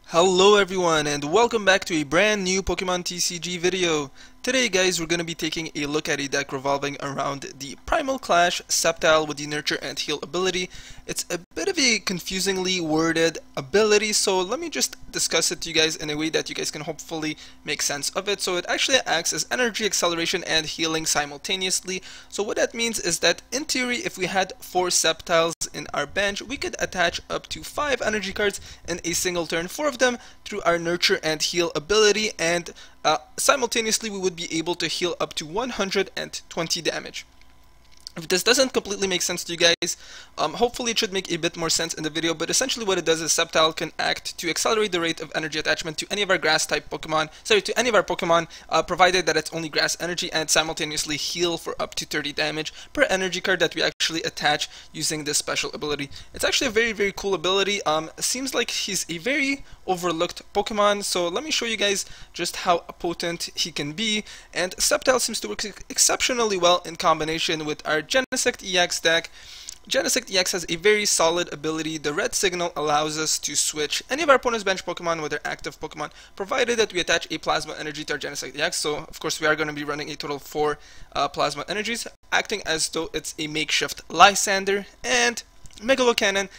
Hello everyone and welcome back to a brand new Pokemon TCG video. Today guys, we're going to be taking a look at a deck revolving around the Primal Clash Sceptile with the Nurture and Heal ability. It's a bit of a confusingly worded ability, so let me just discuss it to you guys in a way that you guys can hopefully make sense of it. So it actually acts as energy acceleration and healing simultaneously. So what that means is that in theory, if we had 4 Sceptiles in our bench, we could attach up to 5 energy cards in a single turn, 4 of them through our Nurture and Heal ability, and simultaneously we would be able to heal up to 120 damage. If this doesn't completely make sense to you guys, hopefully it should make a bit more sense in the video, but essentially what it does is Sceptile can act to accelerate the rate of energy attachment to any of our grass type Pokemon, to any of our Pokemon, provided that it's only grass energy, and simultaneously heal for up to 30 damage per energy card that we actually attach using this special ability. It's actually a very cool ability. Seems like he's a very overlooked Pokemon, so let me show you guys just how potent he can be. And Sceptile seems to work exceptionally well in combination with our Genesect EX deck. Genesect EX has a very solid ability. The red signal allows us to switch any of our opponent's bench Pokemon with their active Pokemon, provided that we attach a Plasma Energy to our Genesect EX. So, of course, we are going to be running a total of 4 Plasma Energies, acting as though it's a makeshift Lysander. And Megalocannon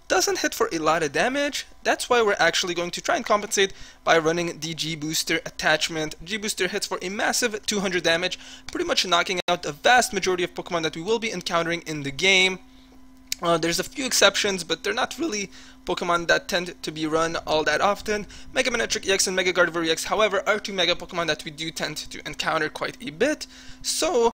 doesn't hit for a lot of damage. That's why we're actually going to try and compensate by running the G-Booster attachment. G-Booster hits for a massive 200 damage, pretty much knocking out the vast majority of Pokemon that we will be encountering in the game. There's a few exceptions, but they're not really Pokemon that tend to be run all that often. Mega Manectric EX and Mega Gardevoir EX, however, are 2 Mega Pokemon that we do tend to encounter quite a bit. So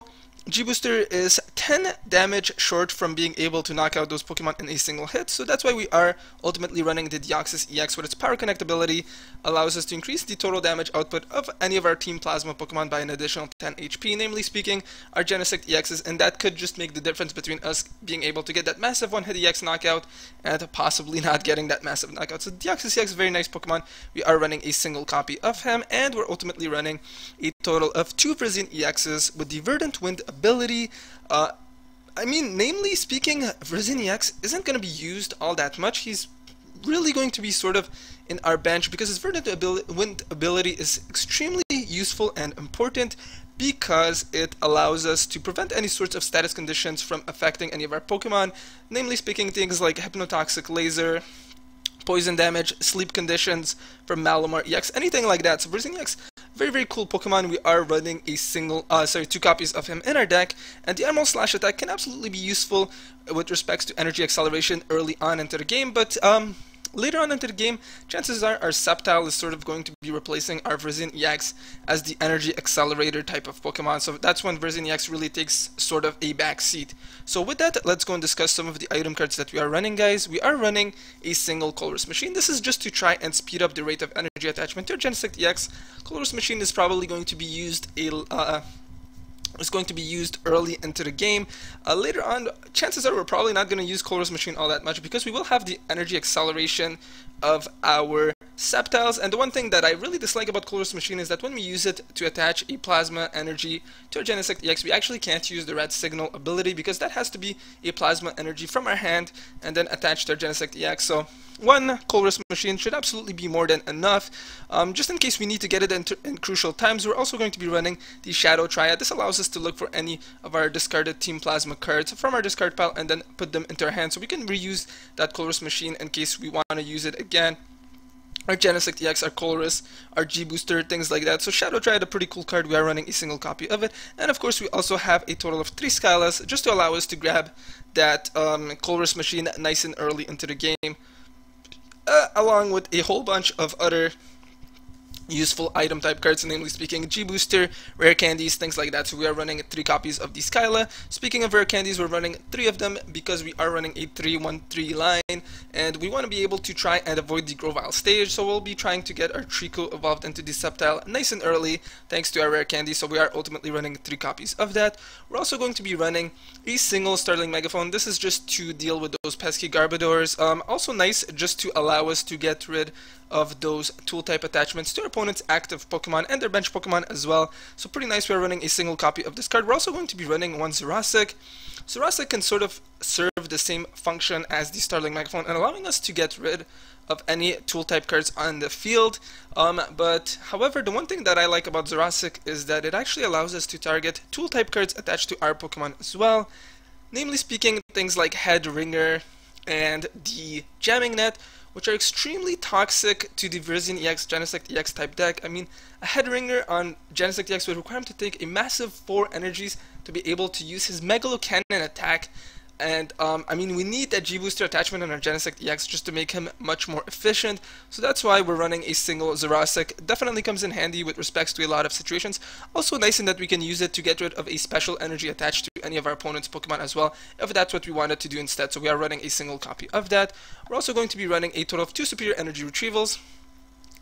G-Booster is 10 damage short from being able to knock out those Pokemon in a single hit, so that's why we are ultimately running the Deoxys EX with its Power Connect ability. Allows us to increase the total damage output of any of our Team Plasma Pokemon by an additional 10 HP, namely speaking our Genesect EXs, and that could just make the difference between us being able to get that massive one-hit EX knockout and possibly not getting that massive knockout. So Deoxys EX is a very nice Pokemon. We are running a single copy of him, and we're ultimately running a total of 2 Frisian EXs with the Verdant Wind ability. Namely speaking, Frisian EX isn't going to be used all that much. He's really going to be sort of in our bench because his Verdant Wind ability is extremely useful and important because it allows us to prevent any sorts of status conditions from affecting any of our Pokemon. Namely speaking, things like Hypnotoxic Laser, poison damage, sleep conditions from Malamar EX, anything like that. So Frisian EX, very cool Pokemon. We are running a 2 copies of him in our deck, and the Animal Slash attack can absolutely be useful with respects to energy acceleration early on into the game, but later on into the game, chances are our Sceptile is sort of going to be replacing our Frisian EX as the energy accelerator type of Pokemon, so that's when Frisian EX really takes sort of a back seat. So with that, let's go and discuss some of the item cards that we are running, guys. We are running a single Colress Machine. This is just to try and speed up the rate of energy attachment to our Genesect EX. Colress Machine is probably going to be used early into the game. Later on, chances are we're probably not going to use Colress Machine all that much because we will have the energy acceleration of our Sceptiles. And the one thing that I really dislike about Colress Machine is that when we use it to attach a Plasma Energy to our Genesect EX, we actually can't use the Red Signal ability because that has to be a Plasma Energy from our hand and then attached to our Genesect EX. So one Colress Machine should absolutely be more than enough. Just in case we need to get it in crucial times, we're also going to be running the Shadow Triad. This allows us to look for any of our discarded Team Plasma cards from our discard pile and then put them into our hand, so we can reuse that Colress Machine in case we want to use it again. Our Genesect EX, our Colress, our G-Booster, things like that. So Shadow Triad, a pretty cool card. We are running a single copy of it. And of course, we also have a total of 3 Skylas just to allow us to grab that Colress Machine nice and early into the game, along with a whole bunch of other useful item type cards, namely speaking G-Booster, rare candies, things like that. So we are running 3 copies of the Skyla. Speaking of rare candies, we're running 3 of them because we are running a 3-1-3 line, and we want to be able to try and avoid the Grovyle stage, so we'll be trying to get our Trico evolved into the Sceptile nice and early thanks to our rare candy, so we are ultimately running 3 copies of that. We're also going to be running a single Starling Megaphone. This is just to deal with those pesky Garbodors. Also nice just to allow us to get rid of those tool type attachments to our opponent's active Pokemon and their bench Pokemon as well. So pretty nice. We're running a single copy of this card. We're also going to be running one Jurassic. Jurassic can sort of serve the same function as the Starling Megaphone and allowing us to get rid of any tool type cards on the field. But however, the one thing that I like about Genesect is that it actually allows us to target tool type cards attached to our Pokemon as well. Namely speaking, things like Head Ringer and the Jamming Net, which are extremely toxic to the Verzian EX Genesect EX type deck. I mean, a Head Ringer on Genesect EX would require him to take a massive 4 energies to be able to use his Megalo Cannon attack. And I mean, we need that G-Booster attachment on our Genesect EX just to make him much more efficient. So that's why we're running a single Genesect. Definitely comes in handy with respects to a lot of situations. Also nice in that we can use it to get rid of a special energy attached to any of our opponent's Pokemon as well, if that's what we wanted to do instead. So we are running a single copy of that. We're also going to be running a total of 2 superior energy retrievals.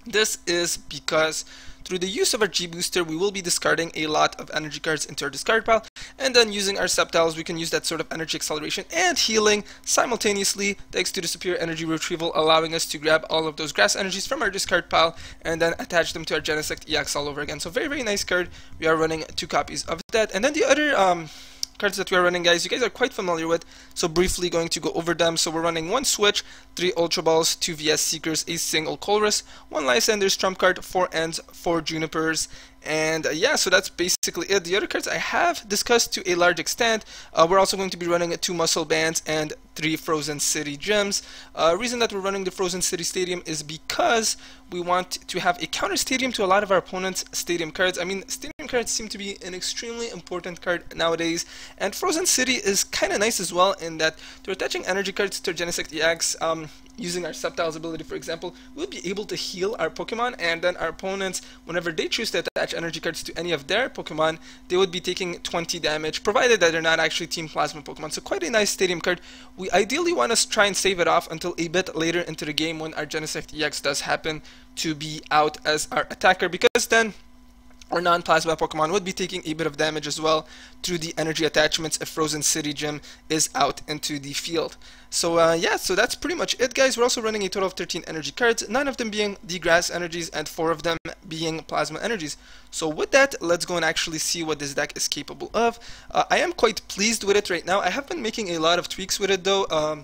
This is because through the use of our G-Booster, we will be discarding a lot of energy cards into our discard pile, and then using our Sceptiles, we can use that sort of energy acceleration and healing simultaneously, thanks to the superior energy retrieval, allowing us to grab all of those grass energies from our discard pile and then attach them to our Genesect EX all over again. So very, very nice card. We are running 2 copies of that. And then the other cards that we are running, guys, you guys are quite familiar with, so briefly going to go over them. So we're running 1 Switch, 3 Ultra Balls, 2 VS Seekers, a single Colress, 1 Lysander's Trump card, 4 Ents, 4 Junipers, and yeah, so that's basically it. The other cards I have discussed to a large extent. We're also going to be running 2 Muscle Bands and 3 Frozen City Gems. Reason that we're running the Frozen City Stadium is because we want to have a counter stadium to a lot of our opponents' stadium cards. I mean, stadium cards seem to be an extremely important card nowadays, and Frozen City is kind of nice as well in that through attaching energy cards to Genesect EX, using our Sceptile's ability, for example, we'll be able to heal our Pokemon, and then our opponents, whenever they choose to attach energy cards to any of their Pokemon, they would be taking 20 damage, provided that they're not actually Team Plasma Pokemon. So quite a nice stadium card. We ideally want to try and save it off until a bit later into the game when our Genesect EX does happen to be out as our attacker, because then our non-plasma Pokemon would be taking a bit of damage as well through the energy attachments if Frozen City Gym is out into the field. So yeah, so that's pretty much it, guys. We're also running a total of 13 energy cards, 9 of them being the grass energies and 4 of them being plasma energies. So with that, let's go and actually see what this deck is capable of. I am quite pleased with it right now. I have been making a lot of tweaks with it though.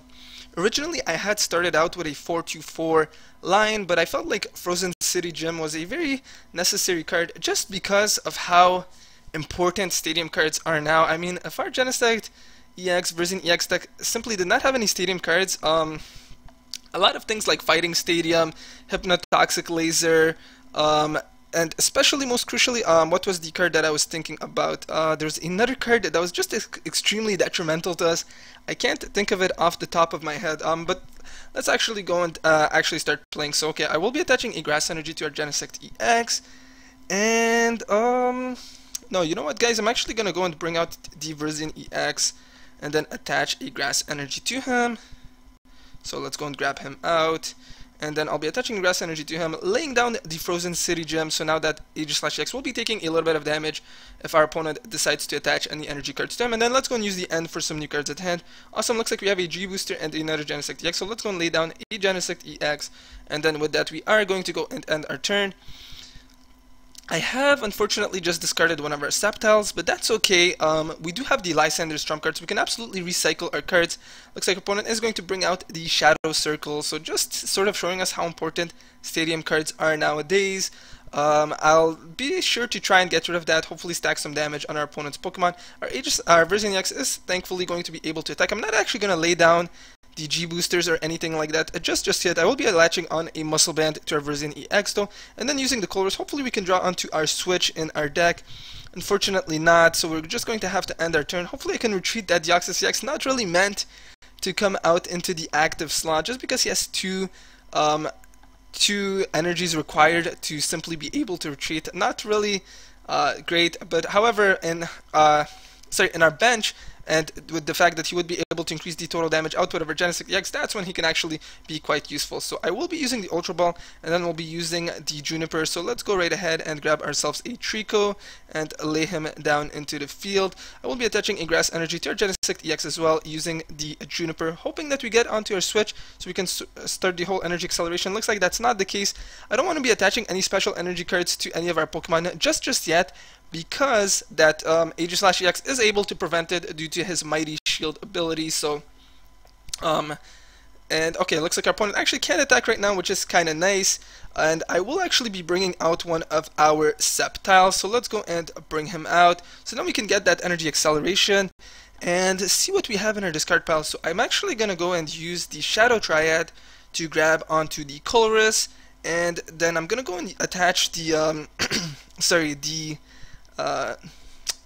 Originally, I had started out with a 4-2-4 line, but I felt like Frozen City Gym was a very necessary card just because of how important stadium cards are now. I mean, if our Genesect EX Verzian EX deck simply did not have any stadium cards, a lot of things like Fighting Stadium, Hypnotoxic Laser, and especially, most crucially, what was the card that I was thinking about? There's another card that was just extremely detrimental to us. I can't think of it off the top of my head, but let's actually go and actually start playing. So, okay, I will be attaching a Grass Energy to our Genesect EX, and, no, you know what, guys? I'm actually going to go and bring out the Verzian EX, and then attach a Grass Energy to him. So let's go and grab him out. And then I'll be attaching Grass Energy to him, laying down the Frozen City Gem, so now that Aegis/EX will be taking a little bit of damage if our opponent decides to attach any energy cards to him. And then let's go and use the end for some new cards at hand. Awesome, looks like we have a G-Booster and another Genesect EX, so let's go and lay down a Genesect EX, and then with that we are going to go and end our turn. I have unfortunately just discarded one of our Sceptiles, but that's okay. We do have the Lysander's Trump cards. We can absolutely recycle our cards. Looks like opponent is going to bring out the Shadow Circle, so just sort of showing us how important stadium cards are nowadays. I'll be sure to try and get rid of that, hopefully stack some damage on our opponent's Pokemon. Our Verzian EX is thankfully going to be able to attack. I'm not actually going to lay down the G-Boosters or anything like that just yet. I will be latching on a Muscle Band to our Verzian EX though, and then using the Colors, hopefully we can draw onto our Switch in our deck. Unfortunately not, so we're just going to have to end our turn. Hopefully I can retreat that Deoxys EX, not really meant to come out into the active slot, just because he has two energies required to simply be able to retreat. Not really great, but however, in our bench, and with the fact that he would be able to increase the total damage output of our Genesect EX, that's when he can actually be quite useful. So I will be using the Ultra Ball, and then we'll be using the Juniper. So let's go right ahead and grab ourselves a Trico and lay him down into the field. I will be attaching a Grass Energy to our Genesect EX as well, using the Juniper, hoping that we get onto our Switch so we can start the whole energy acceleration. Looks like that's not the case. I don't want to be attaching any special energy cards to any of our Pokemon just yet, because that Aegis/EX is able to prevent it due to his Mighty Shield ability. So And okay, looks like our opponent actually can attack right now, which is kind of nice. And I will actually be bringing out one of our Sceptiles. So let's go and bring him out. So now we can get that energy acceleration and see what we have in our discard pile. So I'm actually going to go and use the Shadow Triad to grab onto the Colress. And then I'm going to go and attach the,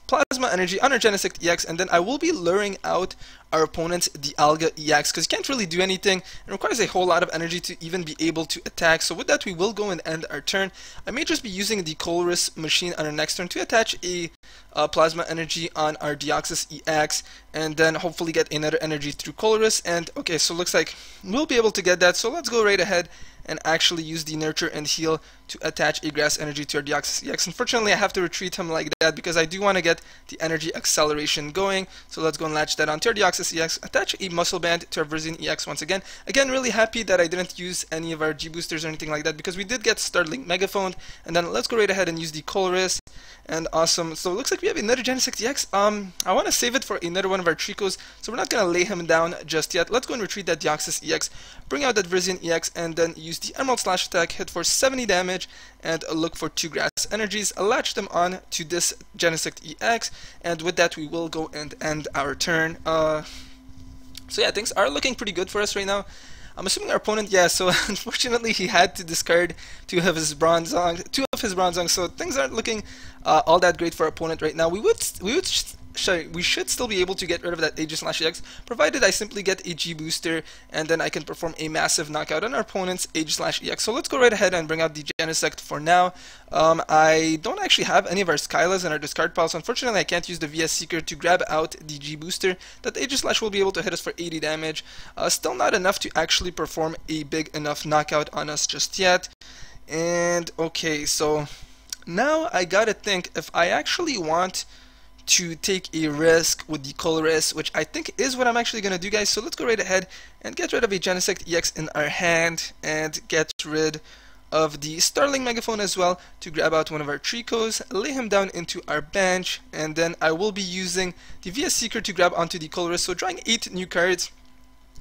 Plasma Energy on our Genesect EX, and then I will be luring out our opponent's Dialga EX, because you can't really do anything. It requires a whole lot of energy to even be able to attack. So with that, we will go and end our turn. I may just be using the Colress machine on our next turn to attach a Plasma Energy on our Deoxys EX, and then hopefully get another energy through Colress. And okay, so looks like we'll be able to get that. So let's go right ahead and actually use the Nurture and Heal to attach a Grass Energy to our Deoxys EX. Unfortunately, I have to retreat him like that because I do want to get the energy acceleration going. So let's go and latch that onto our Deoxys EX, attach a Muscle Band to our Verzian EX once again. Again, really happy that I didn't use any of our G-Boosters or anything like that, because we did get Starlink Megaphone. And then let's go right ahead and use the Colress. And awesome. So it looks like we have another Genesect EX. I want to save it for another one of our Tricos, so we're not going to lay him down just yet. Let's go and retreat that Deoxys EX, bring out that Verzian EX, and then use the Emerald Slash attack, hit for 70 damage, and look for 2 Grass Energies. Latch them on to this Genesect EX, and with that we will go and end our turn. So yeah, things are looking pretty good for us right now. I'm assuming our opponent, yeah, so unfortunately he had to discard two of his Bronzong, so things aren't looking all that great for our opponent right now. We should still be able to get rid of that Aegislash-EX, provided I simply get a G-Booster, and then I can perform a massive knockout on our opponent's Aegislash-EX. So let's go right ahead and bring out the Genesect for now. I don't actually have any of our Skylas in our discard pile, so unfortunately I can't use the VS Seeker to grab out the G-Booster. That Aegislash will be able to hit us for 80 damage. Still not enough to actually perform a big enough knockout on us just yet. And okay, so now I gotta think if I actually want to take a risk with the Colress, which I think is what I'm actually going to do, guys. So let's go right ahead and get rid of a Genesect EX in our hand and get rid of the Starling Megaphone as well to grab out one of our Tricos, lay him down into our bench, and then I will be using the VS Seeker to grab onto the Colress, so drawing 8 new cards.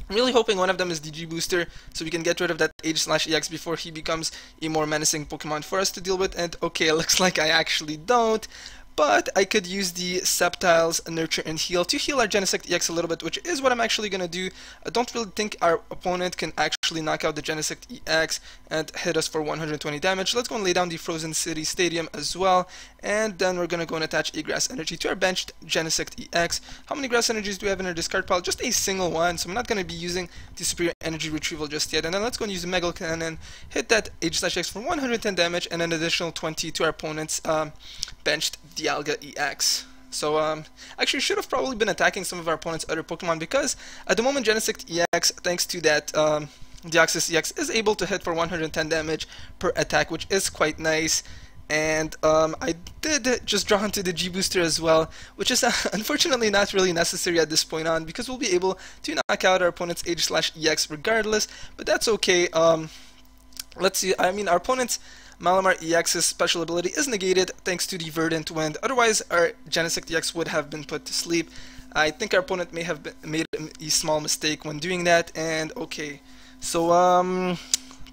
I'm really hoping one of them is the G-Booster, so we can get rid of that Aegislash-EX before he becomes a more menacing Pokemon for us to deal with. And okay, it looks like I actually don't. But I could use the Sceptile's Nurture and Heal to heal our Genesect EX a little bit, which is what I'm actually going to do. I don't really think our opponent can actually knock out the Genesect EX and hit us for 120 damage. Let's go and lay down the Frozen City Stadium as well. And then we're going to go and attach a Grass Energy to our benched Genesect EX. How many Grass Energies do we have in our discard pile? Just a single one, so I'm not going to be using the Superior Energy Retrieval just yet. And then let's go and use the Mega Cannon, hit that Aegislash-EX for 110 damage, and an additional 20 to our opponent's benched Dialga EX. So actually should have probably been attacking some of our opponent's other Pokemon, because at the moment Genesect EX, thanks to that Deoxys EX, is able to hit for 110 damage per attack, which is quite nice. And I did just draw into the G-Booster as well, which is unfortunately not really necessary at this point on, because we'll be able to knock out our opponent's Aegislash-EX regardless, but that's okay. Let's see, I mean, our opponent's Malamar EX's special ability is negated thanks to the Verdant Wind. Otherwise, our Genesect EX would have been put to sleep. I think our opponent may have made a small mistake when doing that. And okay, so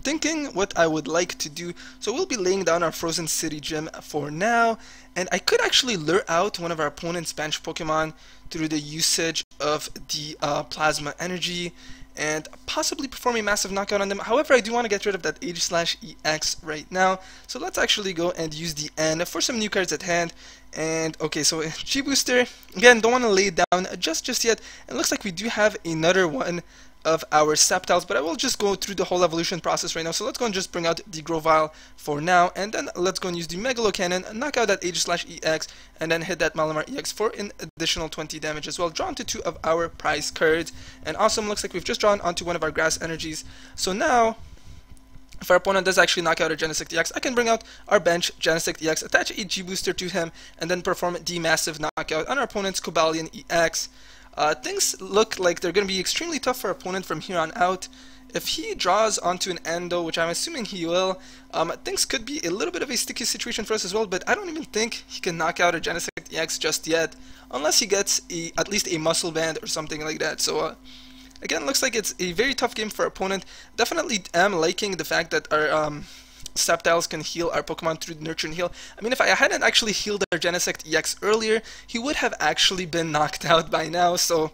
thinking what I would like to do. So we'll be laying down our Frozen City Gym for now, and I could actually lure out one of our opponent's bench Pokemon through the usage of the Plasma Energy and possibly perform a massive knockout on them. However, I do want to get rid of that Aegislash-EX right now, so let's actually go and use the N for some new cards at hand. And okay, so G-Booster, again, don't want to lay it down just yet. It looks like we do have another one of our Sceptiles, but I will just go through the whole evolution process right now. So let's go and just bring out the Grovyle for now, and then let's go and use the Megalo Cannon, knock out that Aegislash-EX, and then hit that Malamar EX for an additional 20 damage as well. Draw onto 2 of our prize cards, and awesome, looks like we've just drawn onto one of our Grass Energies. So now, if our opponent does actually knock out our Genesect EX, I can bring out our bench Genesect EX, attach a G-Booster to him, and then perform the massive knockout on our opponent's Cobalion EX. Things look like they're going to be extremely tough for our opponent from here on out. If he draws onto an Endo, which I'm assuming he will, things could be a little bit of a sticky situation for us as well, but I don't even think he can knock out a Genesect EX just yet, unless he gets at least a Muscle Band or something like that. So Again, looks like it's a very tough game for our opponent. Definitely am liking the fact that our Sceptiles can heal our Pokemon through Nurture and Heal. I mean, if I hadn't actually healed our Genesect EX earlier, he would have actually been knocked out by now, so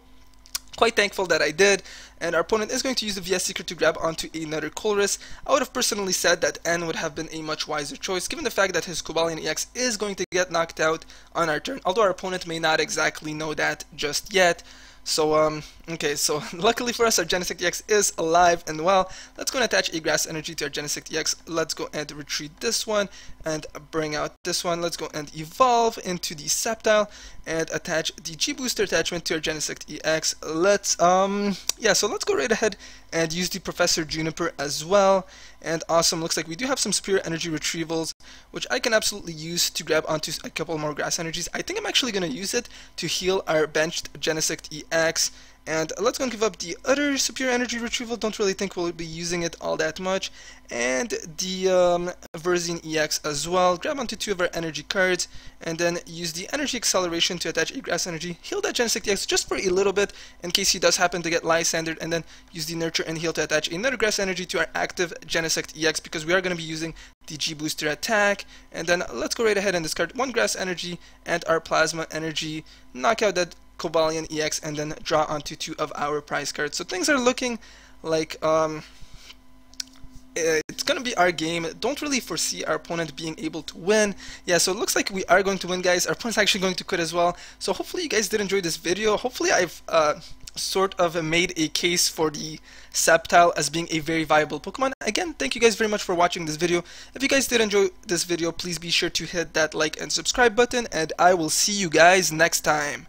quite thankful that I did. And our opponent is going to use the VS Secret to grab onto another Colress. I would have personally said that N would have been a much wiser choice, given the fact that his Cobalion EX is going to get knocked out on our turn, although our opponent may not exactly know that just yet. So, okay, so luckily for us, our Genesect EX is alive and well. Let's go and attach a Grass Energy to our Genesect EX. Let's go and retreat this one and bring out this one. Let's go and evolve into the Sceptile and attach the G-Booster attachment to our Genesect EX. Let's, yeah, so let's go right ahead and use the Professor Juniper as well. And awesome, looks like we do have some Superior Energy Retrievals, which I can absolutely use to grab onto a couple more Grass Energies. I think I'm actually going to use it to heal our benched Genesect EX. And let's go and give up the other Superior Energy Retrieval. Don't really think we'll be using it all that much. And the Verzine EX as well. Grab onto 2 of our energy cards and then use the Energy Acceleration to attach a Grass Energy. Heal that Genesect EX just for a little bit in case he does happen to get Lysandered, and then use the Nurture and Heal to attach another Grass Energy to our active Genesect EX, because we are going to be using the G-Booster attack. And then let's go right ahead and discard 1 Grass Energy and our Plasma Energy. Knock out that Cobalion EX and then draw onto 2 of our prize cards. So things are looking like it's gonna be our game. Don't really foresee our opponent being able to win. Yeah, so it looks like we are going to win, guys. Our opponent's actually going to quit as well. So hopefully you guys did enjoy this video. Hopefully I've sort of made a case for the Sceptile as being a very viable Pokemon. Again, thank you guys very much for watching this video. If you guys did enjoy this video, please be sure to hit that like and subscribe button, and I will see you guys next time.